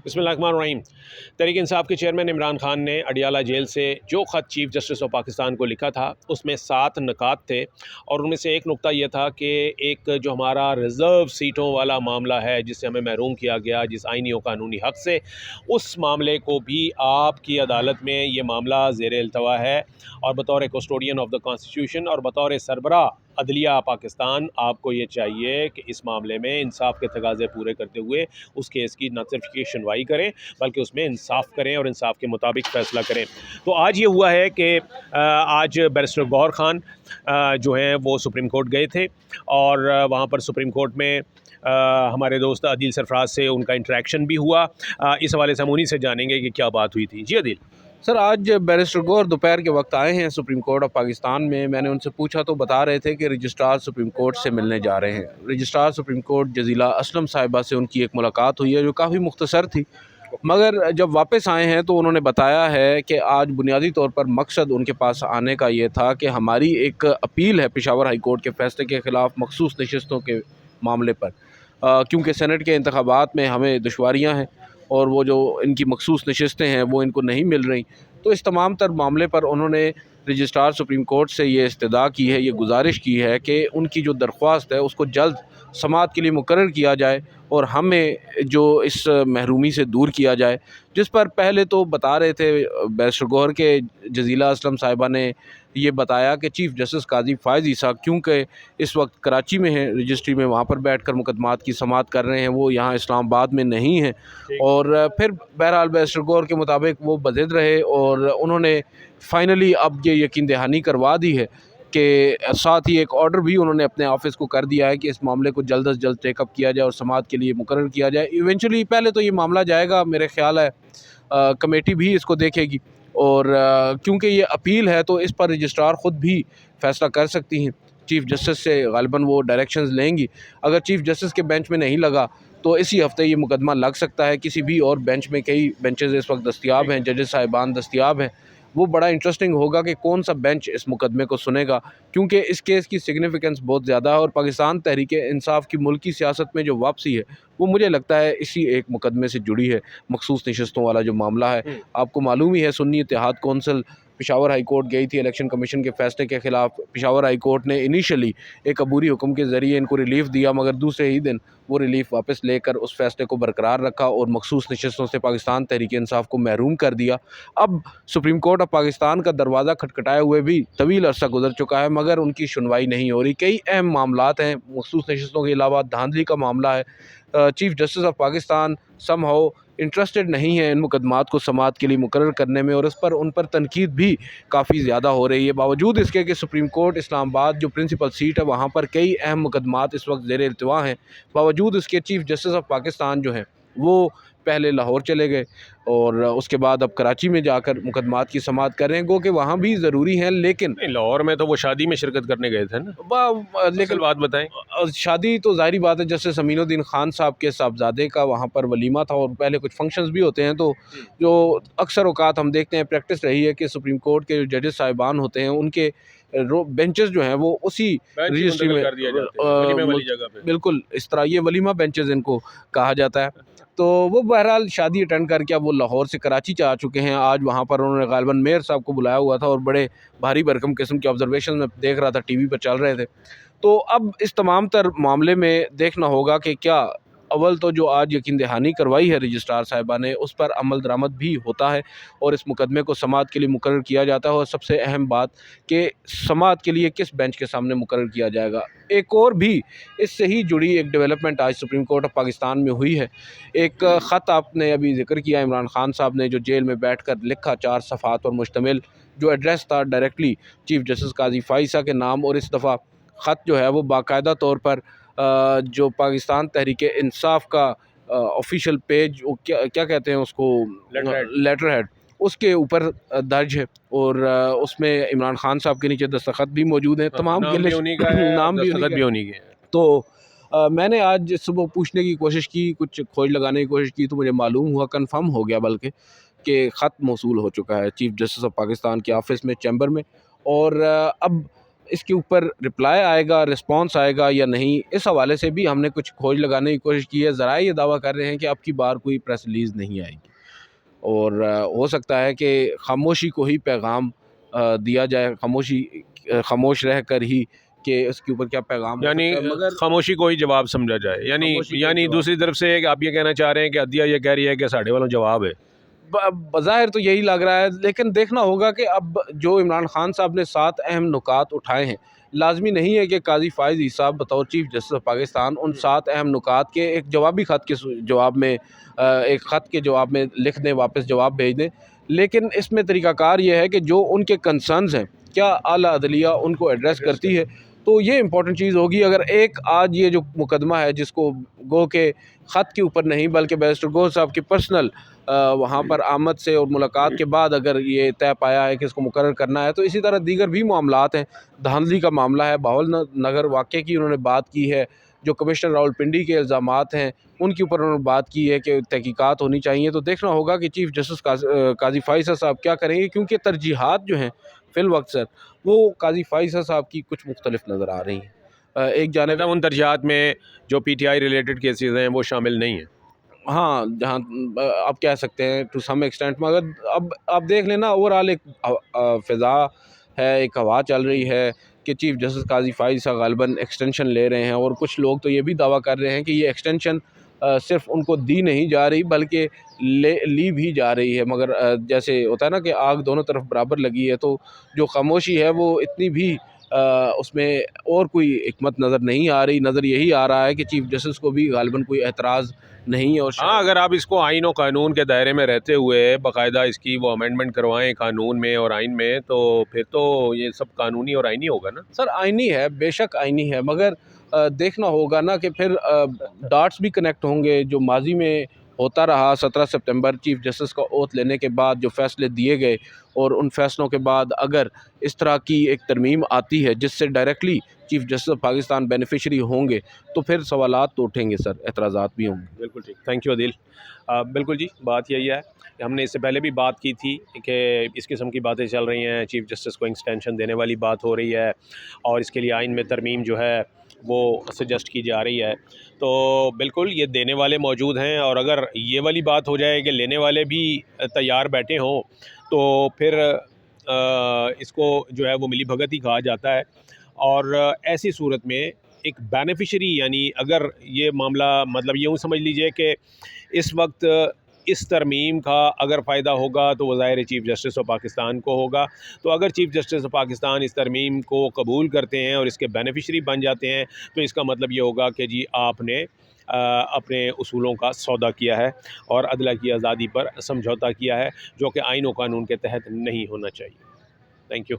बिस्मिल्लाहिर्रहमानिर्रहीम। तहरीक इंसाफ के चेयरमैन इमरान खान ने अडियाला जेल से जो ख़त चीफ़ जस्टिस ऑफ पाकिस्तान को लिखा था उसमें 7 नुकात थे और उनमें से एक नुक्ता यह था कि एक जो हमारा रिज़र्व सीटों वाला मामला है जिससे हमें महरूम किया गया जिस आइनी और कानूनी हक़ से, उस मामले को भी आपकी अदालत में ये मामला ज़ेर इल्तवा है और बतौर कस्टोडियन ऑफ द कॉन्स्टिट्यूशन और बतौर सरबराह अदलिया पाकिस्तान आपको ये चाहिए कि इस मामले में इंसाफ के तकाज़े पूरे करते हुए उस केस की न सिर्फ की सुनवाई करें बल्कि उसमें इंसाफ करें और इंसाफ के मुताबिक फ़ैसला करें। तो आज ये हुआ है कि आज बैरिस्टर गौहर खान जो हैं वो सुप्रीम कोर्ट गए थे और वहाँ पर सुप्रीम कोर्ट में हमारे दोस्त अदील सरफराज से उनका इंटरेक्शन भी हुआ। इस हवाले से हम उन्हीं से जानेंगे कि क्या बात हुई थी। जी अदील। सर, आज बैरिस्टर गौहर दोपहर के वक्त आए हैं सुप्रीम कोर्ट ऑफ पाकिस्तान में। मैंने उनसे पूछा तो बता रहे थे कि रजिस्ट्रार सुप्रीम कोर्ट से मिलने जा रहे हैं। Registrar supreme court Jazila Aslam साहिबा से उनकी एक मुलाकात हुई है जो काफ़ी मुख्तसर थी, मगर जब वापस आए हैं तो उन्होंने बताया है कि आज बुनियादी तौर पर मकसद उनके पास आने का ये था कि हमारी एक अपील है पेशावर हाई कोर्ट के फ़ैसले के ख़िलाफ़ मखसूस नशस्तों के मामले पर, क्योंकि सेनेट के इंतखाबात में हमें दुश्वारियाँ हैं और वो जो इनकी मखसूस नशस्तें हैं वो इनको नहीं मिल रही। तो इस तमाम तर मामले पर उन्होंने रजिस्ट्रार सुप्रीम कोर्ट से ये इस्तदा की है, ये गुजारिश की है कि उनकी जो दरख्वास्त है उसको जल्द समाअत के लिए मुकर्रर किया जाए और हमें जो इस महरूमी से दूर किया जाए। जिस पर पहले तो बता रहे थे बैरिस्टर गौहर के जजीला असलम साहिबा ने ये बताया कि चीफ़ जस्टिस काजी फ़ायज़ ईसा क्योंकि इस वक्त कराची में हैं रजिस्ट्री में, वहाँ पर बैठकर मुकदमात की समाअत कर रहे हैं, वो यहाँ इस्लामाबाद में नहीं हैं। और फिर बहरहाल बैरिस्टर गौहर के मुताबिक वो बज़िद रहे और उन्होंने फ़ाइनली अब ये यकीन दहानी करवा दी है कि साथ ही एक ऑर्डर भी उन्होंने अपने ऑफिस को कर दिया है कि इस मामले को जल्द अज जल्द टेकअप किया जाए और समाअत के लिए मुकर्रर किया जाए। इवेंचुअली पहले तो ये मामला जाएगा, मेरे ख्याल है कमेटी भी इसको देखेगी और क्योंकि ये अपील है तो इस पर रजिस्ट्रार ख़ुद भी फ़ैसला कर सकती हैं। चीफ़ जस्टिस से ग़ालिबन वो डायरेक्शंस लेंगी। अगर चीफ़ जस्टिस के बेंच में नहीं लगा तो इसी हफ़्ते ये मुकदमा लग सकता है किसी भी और बेंच में। कई बेंचेस इस वक्त दस्तियाब हैं, जजेस साहिबान दस्तियाब हैं। वो बड़ा इंटरेस्टिंग होगा कि कौन सा बेंच इस मुकदमे को सुनेगा, क्योंकि इस केस की सिग्निफिकेंस बहुत ज़्यादा है और पाकिस्तान तहरीक इंसाफ की मुल्की सियासत में जो वापसी है वो मुझे लगता है इसी एक मुकदमे से जुड़ी है। मखसूस नशस्तों वाला जो मामला है, आपको मालूम ही है Sunni Ittehad Council Peshawar high court गई थी इलेक्शन कमीशन के फ़ैसले के ख़िलाफ़। पेशावर हाई कोर्ट ने इनिशियली एक अबूरी हुक्म के ज़रिए इनको रिलीफ़ दिया, मगर दूसरे ही दिन वो रिलीफ़ वापस लेकर उस फ़ैसले को बरकरार रखा और मखसूस नशस्तों से पाकिस्तान तहरीक इंसाफ को महरूम कर दिया। अब सुप्रीम कोर्ट ऑफ पाकिस्तान का दरवाज़ा खटखटाए हुए भी तवील अरसा गुजर चुका है, मगर उनकी सुनवाई नहीं हो रही। कई अहम मामलात हैं, मखसूस नशस्तों के अलावा धांधली का मामला है। Chief justice of Pakistan somehow interested नहीं है इन मुकदमात को समाअत के लिए मुकर्रर करने में और इस पर उन पर तनकीद भी काफ़ी ज़्यादा हो रही है। बावजूद इसके कि सुप्रीम कोर्ट इस्लामाबाद जो प्रिंसिपल सीट है वहाँ पर कई अहम मुकदमात इस वक्त ज़ेर इल्तिवा हैं, बावजूद इसके चीफ़ जस्टिस ऑफ पाकिस्तान जो हैं वो पहले लाहौर चले गए और उसके बाद अब कराची में जाकर मुकदमात की समाअत कर रहे हैं। गो कि वहाँ भी ज़रूरी हैं, लेकिन लाहौर में तो वो शादी में शिरकत करने गए थे ना। लेकिन बात बताएं। शादी तो ज़ाहिरी बात है, जैसे अमीनुद्दीन खान साहब के साहबजादे का वहाँ पर वलीमा था और पहले कुछ फंक्शंस भी होते हैं। तो जो अक्सर औकात हम देखते हैं प्रैक्टिस रही है कि सुप्रीम कोर्ट के जो जजेस साहिबान होते हैं उनके बेंचेस जो हैं वो उसी रजिस्ट्री में कर दिया जाता है, वलीमे वाली जगह पे। बिल्कुल इस तरह ये वलीमा बेंचेस इनको कहा जाता है। तो वो बहरहाल शादी अटेंड करके अब वो लाहौर से कराची आ चुके हैं। आज वहाँ पर उन्होंने ग़ालिबन मेयर साहब को बुलाया हुआ था और बड़े भारी भरकम किस्म के ऑब्जर्वेशन में देख रहा था, टीवी पर चल रहे थे। तो अब इस तमाम तर मामले में देखना होगा कि क्या अव्वल तो जो आज यकीन दहानी करवाई है रजिस्ट्रार साहिबा ने उस पर अमल दरामद भी होता है और इस मुकदमे को समाअत के लिए मुकर्रर किया जाता है। और सबसे अहम बात कि समाअत के लिए किस बेंच के सामने मुकर्रर किया जाएगा। एक और भी इससे ही जुड़ी एक डेवलपमेंट आज सुप्रीम कोर्ट ऑफ पाकिस्तान में हुई है। एक ख़त आपने अभी जिक्र किया, इमरान खान साहब ने जो जेल में बैठ कर लिखा 4 सफ़ात पर मुश्तमिल जो एड्रेस था डायरेक्टली चीफ़ जस्टिस काजी फ़ायज़ ईसा के नाम, और इस दफ़ा ख़त जो है वो बाकायदा तौर पर जो पाकिस्तान तहरीक इंसाफ का ऑफिशियल पेज, वो क्या कहते हैं उसको, लेटर हेड, उसके ऊपर दर्ज है और उसमें इमरान खान साहब के नीचे दस्तखत भी मौजूद हैं। तमाम नाम भी उन्हीं का है, नाम भी दस्तखत भी उन्हीं के हैं। तो मैंने आज सुबह पूछने की कोशिश की, कुछ खोज लगाने की कोशिश की, तो मुझे मालूम हुआ, कंफर्म हो गया बल्कि, कि ख़त मौसूल हो चुका है चीफ़ जस्टिस ऑफ पाकिस्तान के ऑफिस में, चैम्बर में। और अब اس کے اوپر رپلائی آئے گا، رسپانس آئے گا یا نہیں، اس حوالے سے بھی ہم نے کچھ کھوج لگانے کی کوشش کی ہے۔ ذرائع یہ دعویٰ کر رہے ہیں کہ اب کی بار کوئی پریس ریلیز نہیں آئے گی، اور ہو سکتا ہے کہ خاموشی کو ہی پیغام دیا جائے، خاموش رہ کر ہی کہ اس کے اوپر کیا پیغام ہو یعنی سکتا ہے، مگر خاموشی کو ہی جواب سمجھا جائے، خاموشی کو ہی یعنی جواب۔ دوسری طرف سے کہ آپ یہ کہنا چاہ رہے ہیں کہ عدلیہ یہ کہہ رہی ہے کہ ساڑھے والوں جواب ہے۔ بظاہر تو یہی لگ رہا ہے، لیکن دیکھنا ہوگا کہ اب جو عمران خان صاحب نے 7 اہم نکات اٹھائے ہیں، لازمی نہیں ہے کہ قاضی فائز عیسی صاحب بطور چیف جسٹس آف پاکستان ان 7 اہم نکات کے ایک جوابی خط کے جواب میں ایک خط کے جواب میں لکھ دیں، واپس جواب بھیج دیں، لیکن اس میں طریقہ کار یہ ہے کہ جو ان کے کنسرنز ہیں کیا اعلیٰ عدلیہ ان کو ایڈریس کرتی ہے، تو یہ امپورٹنٹ چیز ہوگی۔ اگر ایک آج یہ جو مقدمہ ہے جس کو گو کہ خط کے اوپر نہیں بلکہ بیرسٹر گوہر صاحب کی پرسنل وہاں پر آمد سے اور ملاقات کے بعد اگر یہ طے پایا ہے کہ اس کو مقرر کرنا ہے، تو اسی طرح دیگر بھی معاملات ہیں۔ دھاندلی کا معاملہ ہے، بہاول نگر واقعے کی انہوں نے بات کی ہے، جو کمشنر راولپنڈی کے الزامات ہیں ان کے اوپر انہوں نے بات کی ہے کہ تحقیقات ہونی چاہیے۔ تو دیکھنا ہوگا کہ چیف جسٹس قاضی فائز صاحب کیا کریں گے، کیونکہ ترجیحات جو ہیں فی الوقت سر وہ قاضی فائز صاحب کی کچھ مختلف نظر آ رہی ہیں۔ ایک جانب مطلب ان ترجیحات میں جو P T I related cases ہیں وہ شامل نہیں ہیں۔ ہاں، جہاں آپ کہہ سکتے ہیں ٹو سم ایکسٹینٹ، مگر اب آپ دیکھ لینا اوور آل ایک فضا ہے، ایک ہوا چل رہی ہے کہ چیف جسٹس قاضی فائز صاحب غالباً ایکسٹینشن لے رہے ہیں، اور کچھ لوگ تو یہ بھی دعویٰ کر رہے ہیں کہ یہ ایکسٹینشن صرف ان کو دی نہیں جا رہی بلکہ لی بھی جا رہی ہے، مگر جیسے ہوتا ہے نا کہ آگ دونوں طرف برابر لگی ہے، تو جو خاموشی ہے وہ اتنی بھی اس میں اور کوئی حکمت نظر نہیں آ رہی، نظر یہی آ رہا ہے کہ چیف جسٹس کو بھی غالباً کوئی اعتراض نہیں ہے، اور ہاں، اگر آپ اس کو آئین و قانون کے دائرے میں رہتے ہوئے باقاعدہ اس کی وہ امینڈمنٹ کروائیں قانون میں اور آئین میں، تو پھر تو یہ سب قانونی اور آئینی ہوگا نا۔ سر آئینی ہے، بے شک آئینی ہے، مگر دیکھنا ہوگا نا کہ پھر ڈاٹس بھی کنیکٹ ہوں گے۔ جو ماضی میں ہوتا رہا 17 سپتمبر چیف جسٹس کا اوتھ لینے کے بعد جو فیصلے دیے گئے، اور ان فیصلوں کے بعد اگر اس طرح کی ایک ترمیم آتی ہے جس سے directly chief justice of Pakistan beneficiary ہوں گے، تو پھر سوالات تو اٹھیں گے سر، اعتراضات بھی ہوں گے۔ بالکل ٹھیک، تھینک یو عدیل۔ بالکل جی، بات یہی ہے کہ ہم نے اس سے پہلے بھی بات کی تھی کہ اس قسم کی باتیں چل رہی ہیں، چیف جسٹس کو ایکسٹینشن دینے والی بات ہو رہی ہے، اور اس کے لیے آئین میں ترمیم جو ہے وہ سجیسٹ کی جا رہی ہے۔ تو بالکل یہ دینے والے موجود ہیں، اور اگر یہ والی بات ہو جائے کہ لینے والے بھی تیار بیٹھے ہوں تو پھر اس کو جو ہے وہ ملی بھگت ہی کہا جاتا ہے۔ اور ایسی صورت میں ایک بینیفیشری، یعنی اگر یہ معاملہ مطلب یوں سمجھ لیجئے کہ اس وقت اس ترمیم کا اگر فائدہ ہوگا تو وہ ظاہر چیف جسٹس آف پاکستان کو ہوگا، تو اگر چیف جسٹس آف پاکستان اس ترمیم کو قبول کرتے ہیں اور اس کے بینیفیشری بن جاتے ہیں، تو اس کا مطلب یہ ہوگا کہ جی آپ نے اپنے اصولوں کا سودا کیا ہے اور عدلیہ کی آزادی پر سمجھوتا کیا ہے، جو کہ آئین و قانون کے تحت نہیں ہونا چاہیے۔ Thank you.